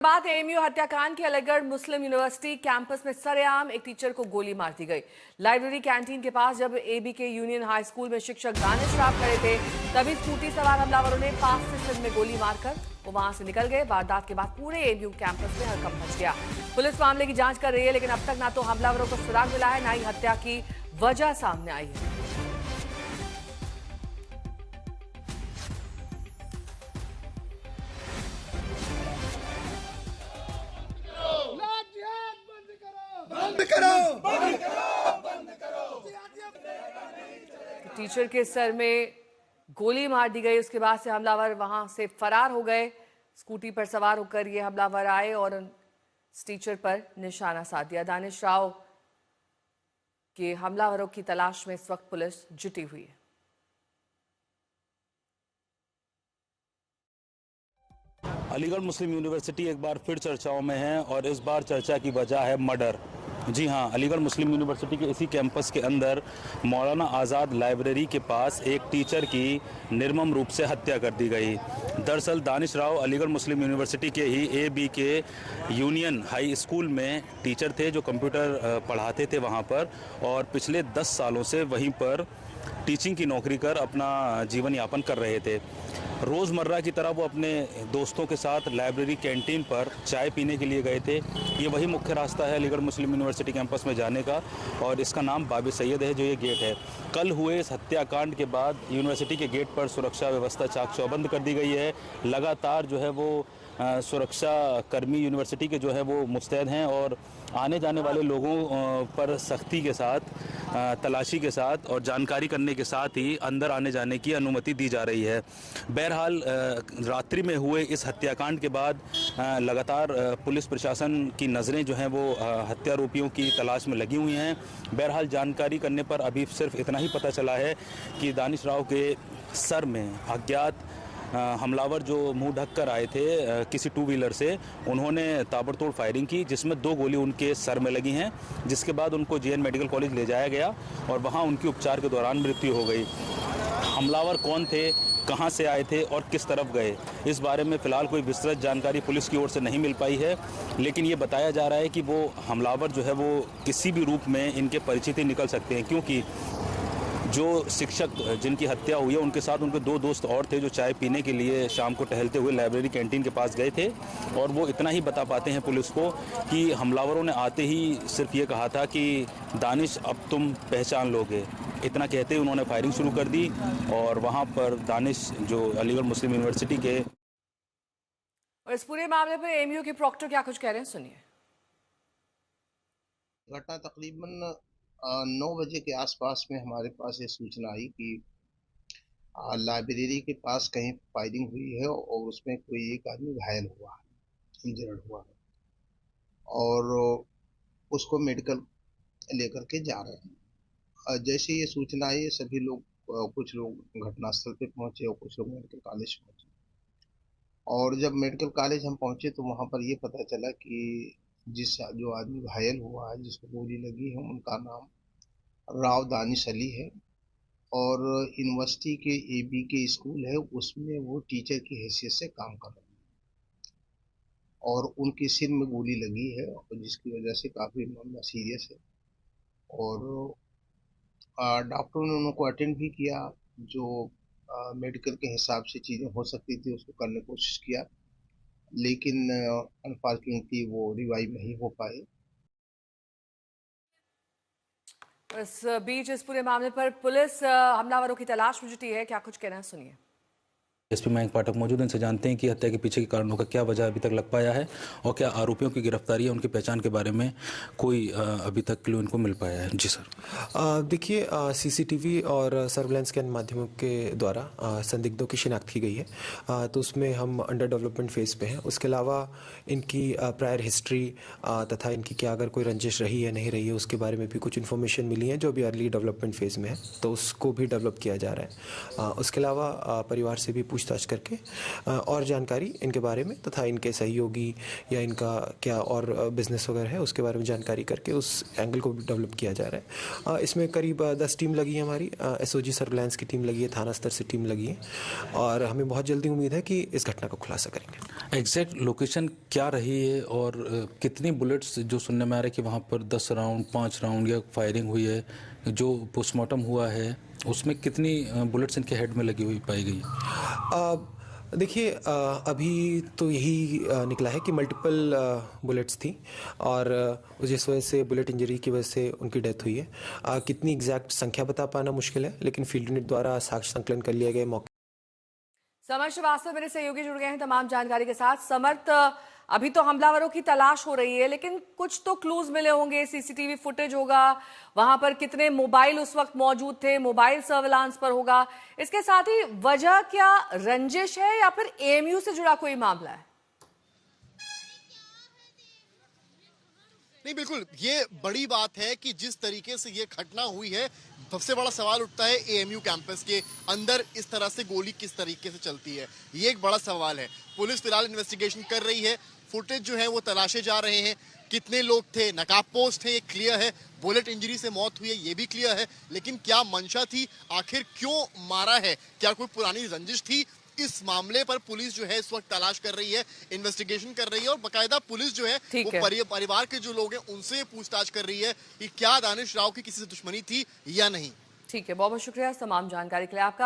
बात एएमयू हत्याकांड के अलीगढ़ मुस्लिम यूनिवर्सिटी कैंपस में सरेआम एक टीचर को गोली मार दी गई। लाइब्रेरी कैंटीन के पास जब एबीके यूनियन हाई स्कूल में शिक्षक दानिश राव खड़े थे, तभी स्कूटी सवार हमलावरों ने पास से सिर में गोली मारकर वो वहां से निकल गए। वारदात के बाद पूरे एएमयू कैंपस में हड़कंप मच गया। पुलिस मामले की जांच कर रही है, लेकिन अब तक ना तो हमलावरों को सुराग मिला है, ना ही हत्या की वजह सामने आई है। टीचर के सर में गोली मार दी गई। उसके बाद से हमलावर वहां से फरार हो गए। स्कूटी पर सवार होकर ये हमलावर आए और टीचर पर निशाना साध दिया। दानिश राव के हमलावरों की तलाश में इस वक्त पुलिस जुटी हुई है। अलीगढ़ मुस्लिम यूनिवर्सिटी एक बार फिर चर्चाओं में है और इस बार चर्चा की वजह है मर्डर। जी हाँ, अलीगढ़ मुस्लिम यूनिवर्सिटी के इसी कैंपस के अंदर मौलाना आज़ाद लाइब्रेरी के पास एक टीचर की निर्मम रूप से हत्या कर दी गई। दरअसल दानिश राव अलीगढ़ मुस्लिम यूनिवर्सिटी के ही एबीके यूनियन हाई स्कूल में टीचर थे जो कंप्यूटर पढ़ाते थे वहाँ पर, और पिछले 10 सालों से वहीं पर टीचिंग की नौकरी कर अपना जीवन यापन कर रहे थे। रोज़मर्रा की तरह वो अपने दोस्तों के साथ लाइब्रेरी कैंटीन पर चाय पीने के लिए गए थे। ये वही मुख्य रास्ता है अलीगढ़ मुस्लिम यूनिवर्सिटी कैंपस में जाने का, और इसका नाम बाबे सैयद है जो ये गेट है। कल हुए इस हत्याकांड के बाद यूनिवर्सिटी के गेट पर सुरक्षा व्यवस्था चाक चौबंद कर दी गई है। लगातार जो है वो सुरक्षा कर्मी यूनिवर्सिटी के जो है वो मुस्तैद हैं और आने जाने वाले लोगों पर सख्ती के साथ, तलाशी के साथ और जानकारी करने के साथ ही अंदर आने जाने की अनुमति दी जा रही है। बहरहाल रात्रि में हुए इस हत्याकांड के बाद लगातार पुलिस प्रशासन की नज़रें जो हैं वो हत्यारोपियों की तलाश में लगी हुई हैं। बहरहाल जानकारी करने पर अभी सिर्फ इतना ही पता चला है कि दानिश राव के सर में अज्ञात हमलावर जो मुंह ढक कर आए थे किसी टू व्हीलर से, उन्होंने ताबड़तोड़ फायरिंग की, जिसमें 2 गोली उनके सर में लगी हैं, जिसके बाद उनको जेएन मेडिकल कॉलेज ले जाया गया और वहां उनकी उपचार के दौरान मृत्यु हो गई। हमलावर कौन थे, कहां से आए थे और किस तरफ गए, इस बारे में फ़िलहाल कोई विस्तृत जानकारी पुलिस की ओर से नहीं मिल पाई है, लेकिन ये बताया जा रहा है कि वो हमलावर जो है वो किसी भी रूप में इनके परिचित ही निकल सकते हैं, क्योंकि जो शिक्षक जिनकी हत्या हुई है उनके साथ उनके 2 दोस्त और थे जो चाय पीने के लिए शाम को टहलते हुए लाइब्रेरी कैंटीन के पास गए थे, और वो इतना ही बता पाते हैं पुलिस को कि हमलावरों ने आते ही सिर्फ ये कहा था कि दानिश अब तुम पहचान लोगे। इतना कहते ही उन्होंने फायरिंग शुरू कर दी और वहाँ पर दानिश जो अलीगढ़ मुस्लिम यूनिवर्सिटी के। और इस पूरे मामले पर एएमयू के प्रॉक्टर क्या कुछ कह रहे हैं, सुनिए। घटना तकरीबन 9 बजे के आसपास में हमारे पास ये सूचना आई कि लाइब्रेरी के पास कहीं फायरिंग हुई है और उसमें कोई एक आदमी घायल हुआ है, इंजर्ड हुआ है, और उसको मेडिकल लेकर के जा रहे हैं। जैसे ये सूचना आई, सभी लोग, कुछ लोग घटनास्थल पे पहुंचे और कुछ लोग मेडिकल कॉलेज पहुंचे, और जब मेडिकल कॉलेज हम पहुंचे तो वहाँ पर ये पता चला कि जो आदमी घायल हुआ है, जिसको गोली लगी है, उनका नाम राव दानिश अली है, और यूनिवर्सिटी के एबीके स्कूल है उसमें वो टीचर की हैसियत से काम कर रहे हैं, और उनके सिर में गोली लगी है, और जिसकी वजह से काफ़ी मामला सीरियस है। और डॉक्टरों ने उनको अटेंड भी किया, जो मेडिकल के हिसाब से चीज़ें हो सकती थी उसको करने की कोशिश किया, लेकिन अनफॉर्चुनेटली वो रिवाइव नहीं हो पाए। इस बीच इस पूरे मामले पर पुलिस हमलावरों की तलाश में जुटी है। क्या कुछ कहना है, सुनिए। एसपी मयंक पाठक मौजूद हैं, इनसे जानते हैं कि हत्या के पीछे के कारणों का क्या वजह अभी तक लग पाया है और क्या आरोपियों की गिरफ्तारी है, उनकी पहचान के बारे में कोई अभी तक क्लू इनको मिल पाया है। जी सर। देखिए, सीसीटीवी और सर्विलांस के माध्यमों के द्वारा संदिग्धों की शिनाख्त की गई है, तो उसमें हम अंडर डेवलपमेंट फेज़ पे हैं। उसके अलावा इनकी प्रायर हिस्ट्री तथा इनकी क्या अगर कोई रंजिश रही है नहीं रही है उसके बारे में भी कुछ इन्फॉर्मेशन मिली है, जो अभी अर्ली डेवलपमेंट फेज़ में है, तो उसको भी डेवलप किया जा रहा है। उसके अलावा परिवार से भी पूछताछ करके और जानकारी इनके बारे में तथा इनके सहयोगी या इनका क्या और बिजनेस वगैरह है उसके बारे में जानकारी करके उस एंगल को डेवलप किया जा रहा है। इसमें करीब 10 टीम लगी है, हमारी एसओजी सर्विलांस की टीम लगी है, थाना स्तर से टीम लगी है और हमें बहुत जल्दी उम्मीद है कि इस घटना को खुलासा करेंगे। एग्जैक्ट लोकेशन क्या रही है और कितनी बुलेट्स, जो सुनने में आ रहा है कि वहाँ पर 10 राउंड 5 राउंड या फायरिंग हुई है, जो पोस्टमार्टम हुआ है उसमें कितनी बुलेट्स इनके हेड में लगी हुई पाई गई? देखिए, अभी तो यही निकला है कि मल्टीपल बुलेट्स थी और जिस वजह से बुलेट इंजरी की वजह से उनकी डेथ हुई है। कितनी एग्जैक्ट संख्या बता पाना मुश्किल है, लेकिन फील्ड यूनिट द्वारा साक्ष्य संकलन कर लिया गया मौके। समर्थ श्रीवास्तव मेरे सहयोगी जुड़ गए हैं तमाम जानकारी के साथ। समर्थ, अभी तो हमलावरों की तलाश हो रही है, लेकिन कुछ तो क्लूज मिले होंगे, सीसीटीवी फुटेज होगा, वहां पर कितने मोबाइल उस वक्त मौजूद थे, मोबाइल सर्विलांस पर होगा। इसके साथ ही वजह क्या रंजिश है या फिर एएमयू से जुड़ा कोई मामला है? नहीं, बिल्कुल ये बड़ी बात है कि जिस तरीके से ये घटना हुई है, सबसे बड़ा सवाल उठता है एएमयू कैंपस के अंदर इस तरह से गोली किस तरीके से चलती है, ये एक बड़ा सवाल है। पुलिस फिलहाल इन्वेस्टिगेशन कर रही है, फुटेज जो है वो तलाशे जा रहे हैं, कितने लोग थे, नकाबपोश थे, ये क्लियर है, बुलेट इंजरी से मौत हुई है ये भी क्लियर है, लेकिन क्या मंशा थी, आखिर क्यों मारा है, क्या कोई पुरानी रंजिश थी, इस मामले पर पुलिस जो है इस वक्त तलाश कर रही है, इन्वेस्टिगेशन कर रही है और बकायदा पुलिस जो है वो परिवार के जो लोग हैं उनसे पूछताछ कर रही है कि क्या दानिश राव की किसी से दुश्मनी थी या नहीं। ठीक है, बहुत बहुत शुक्रिया तमाम जानकारी के लिए आपका।